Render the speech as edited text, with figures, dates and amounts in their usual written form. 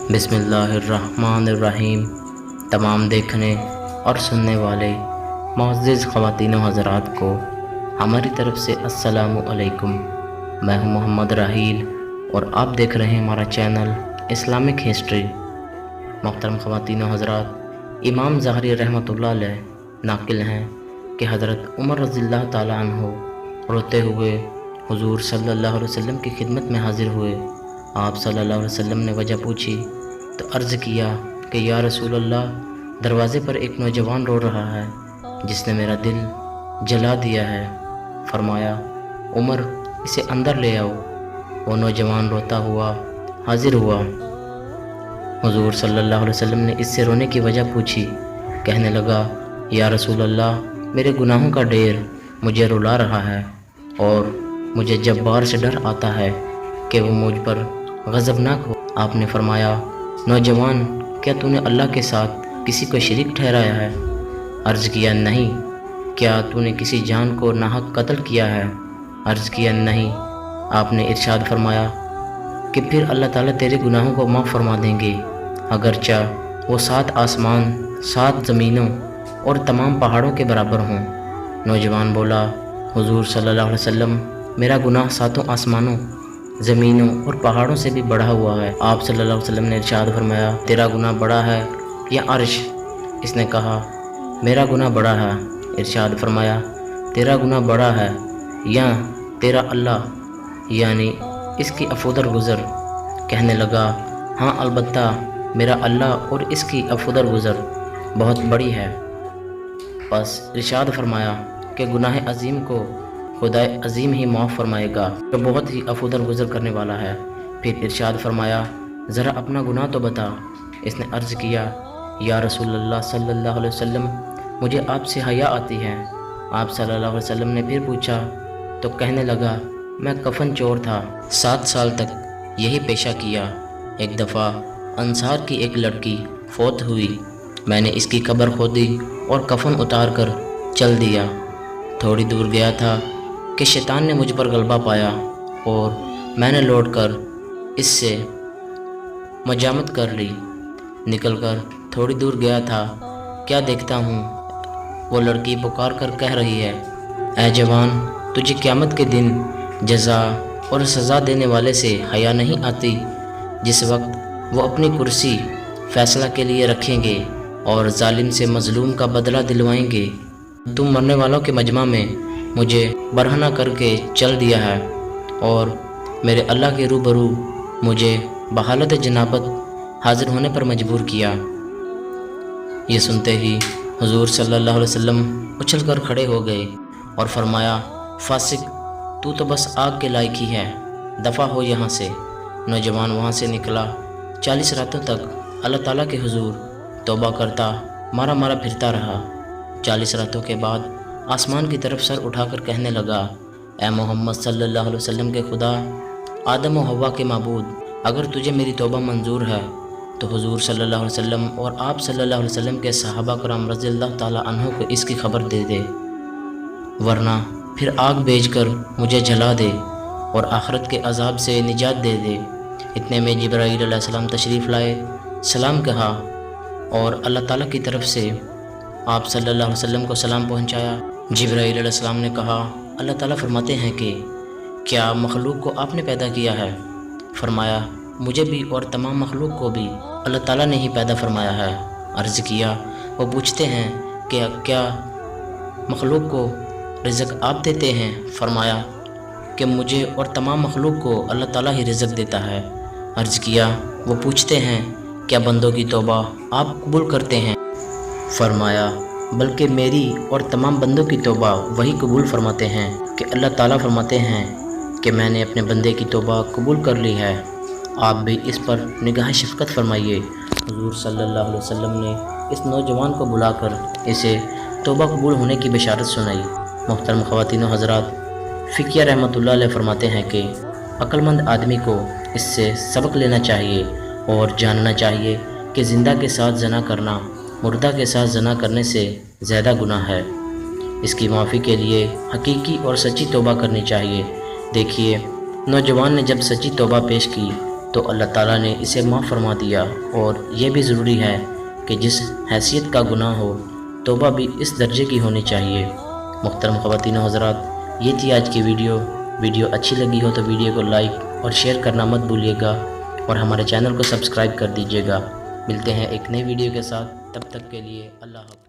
बिस्मिल्लाहिर्रहमानिर्रहीम। तमाम देखने और सुनने वाले मुअज़्ज़िज़ ख़वातीन व हज़रात को हमारी तरफ से अस्सलामु अलैकुम। मैं हूं मोहम्मद राहील और आप देख रहे हैं हमारा चैनल इस्लामिक हिस्ट्री। मोहतरम ख़वातीन व हज़रात, इमाम ज़हरी रहमतुल्लाह अलैह नाकिल हैं कि हज़रत उमर रज़ियल्लाहु ताला अन्हु रोते हुए हुज़ूर सल्लल्लाहु अलैहि वसल्लम की खिदमत में हाज़िर हुए। आप सल्लल्लाहु अलैहि वसल्लम ने वजह पूछी तो अर्ज़ किया कि या रसूल अल्लाह, दरवाज़े पर एक नौजवान रो रहा है जिसने मेरा दिल जला दिया है। फरमाया, उमर, इसे अंदर ले आओ। वो नौजवान रोता हुआ हाज़िर हुआ। हुज़ूर सल्लल्लाहु अलैहि वसल्लम ने इससे रोने की वजह पूछी। कहने लगा, या रसूल अल्लाह, मेरे गुनाहों का ढेर मुझे रुला रहा है और मुझे जब्बार से डर आता है कि वो मुझ पर गज़बनाक हो। आपने फरमाया, नौजवान, क्या तूने अल्लाह के साथ किसी को शरीक ठहराया है? अर्ज़ किया, नहीं। क्या तूने किसी जान को नाहक कत्ल किया है? अर्ज़ किया, नहीं। आपने इरशाद फरमाया कि फिर अल्लाह ताला तेरे गुनाहों को माफ़ फरमा देंगे, अगरचा वो 7 आसमान, 7 ज़मीनों और तमाम पहाड़ों के बराबर हों। नौजवान बोला, हुज़ूर सल्लल्लाहु अलैहि वसल्लम, मेरा गुनाह 7 आसमानों, ज़मीनों और पहाड़ों से भी बढ़ा हुआ है। आप सल्लल्लाहु अलैहि वसल्लम ने इरशाद फरमाया, तेरा गुनाह बड़ा है या अर्श? इसने कहा, मेरा गुनाह बड़ा है। इरशाद फरमाया, तेरा गुनाह बड़ा है या तेरा अल्लाह, यानी इसकी अफूदर गुज़र? कहने लगा, हाँ, अलबत्ता मेरा अल्लाह और इसकी अफूदर गुज़र बहुत बड़ी है। बस इरशाद फरमाया कि गुनाह अज़ीम को खुदाए अज़ीम ही माफ़ फरमाएगा, जो बहुत ही अफूदर गुज़र करने वाला है। फिर इरशाद फरमाया, ज़रा अपना गुनाह तो बता। इसने अर्ज़ किया, या रसूल अल्लाह सल्लल्लाहु अलैहि वसल्लम, मुझे आपसे हया आती है। आप सल्लल्लाहु अलैहि वसल्लम ने फिर पूछा तो कहने लगा, मैं कफन चोर था, 7 साल तक यही पेशा किया। एक दफ़ा अंसार की एक लड़की फौत हुई। मैंने इसकी कब्र खोदी और कफन उतार कर चल दिया। थोड़ी दूर गया था कि शैतान ने मुझ पर गलबा पाया और मैंने लौटकर इससे मजामत कर ली। निकलकर थोड़ी दूर गया था, क्या देखता हूँ वो लड़की पुकार कर कह रही है, ऐ जवान, तुझे क़यामत के दिन जज़ा और सज़ा देने वाले से हया नहीं आती, जिस वक्त वो अपनी कुर्सी फ़ैसला के लिए रखेंगे और जालिम से मज़लूम का बदला दिलवाएंगे। तुम मरने वालों के मजमा में मुझे बरहना करके चल दिया है और मेरे अल्लाह के रूबरू मुझे बहालत जनाबत हाज़िर होने पर मजबूर किया। ये सुनते ही हुज़ूर सल्लल्लाहु अलैहि वसल्लम उछल कर खड़े हो गए और फरमाया, फासिक, तू तो बस आग के लायक ही है, दफ़ा हो यहाँ से। नौजवान वहाँ से निकला। 40 रातों तक अल्लाह ताला के हुज़ूर तौबा करता मारा मारा फिरता रहा। 40 रातों के बाद आसमान की तरफ सर उठाकर कहने लगा, ए मोहम्मद सल्लल्लाहु अलैहि वसल्लम के खुदा, आदम और हुवा के माबूद, अगर तुझे मेरी तौबा मंजूर है तो हुज़ूर सल्लल्लाहु अलैहि वसल्लम और आप सल्लल्लाहु अलैहि वसल्लम के सहाबा कराम रज़ियल्लाहु ताला अन्हु को इसकी खबर दे दे, वरना फिर आग भेजकर मुझे जला दे और आखिरत के अजाब से निजात दे दे। इतने में जिब्राईल अलैहिस्सलाम तशरीफ़ लाए, सलाम कहा और अल्लाह ताला की तरफ से आप सल्लल्लाहु अलैहि वसल्लम को सलाम पहुँचाया। जिब्राईल अलैहिस्सलाम ने कहा, अल्लाह ताला फरमाते हैं कि क्या मखलूक को आपने पैदा किया है? फरमाया, मुझे भी और तमाम मखलूक को भी अल्लाह ताला ने ही पैदा फरमाया है। अर्ज़ किया, वो पूछते हैं कि क्या मखलूक को रिज़्क़ आप देते हैं? फरमाया कि मुझे और तमाम मखलूक को अल्लाह ताला ही रिज़्क़ देता है। अर्ज़ किया, वो पूछते हैं क्या बंदों की तौबा आप कबूल करते हैं? फरमाया, बल्कि मेरी और तमाम बंदों की तौबा वही कबूल फरमाते हैं कि अल्लाह ताला फरमाते हैं कि मैंने अपने बंदे की तौबा कबूल कर ली है। आप भी इस पर निगाह शफ़क़त फरमाइए। हुज़ूर सल्लल्लाहु अलैहि वसल्लम ने इस नौजवान को बुलाकर इसे तौबा कबूल होने की बशारत सुनाई। मोहतरम ख़वातीन व हज़रात, फ़िकिया रहमतुल्लाह अलैह फरमाते हैं कि अक्लमंद आदमी को इससे सबक लेना चाहिए और जानना चाहिए कि ज़िंदा के साथ ज़ना करना मुर्दा के साथ ज़ना करने से ज़्यादा गुनाह है। इसकी माफ़ी के लिए हकीकी और सच्ची तौबा करनी चाहिए। देखिए, नौजवान ने जब सच्ची तौबा पेश की تو اللہ تعالیٰ نے اسے معاف فرما دیا، اور یہ بھی ضروری ہے کہ جس حیثیت کا گناہ ہو توبہ بھی اس درجے کی ہونی چاہیے۔ محترم خواتین و حضرات، یہ تھی آج کی ویڈیو اچھی لگی ہو تو ویڈیو کو لائک اور شیئر کرنا مت بھولیے گا، اور ہمارے چینل کو سبسکرائب کر دیجیے گا۔ ملتے ہیں ایک نئی ویڈیو کے ساتھ، تب تک کے لیے اللہ حافظ۔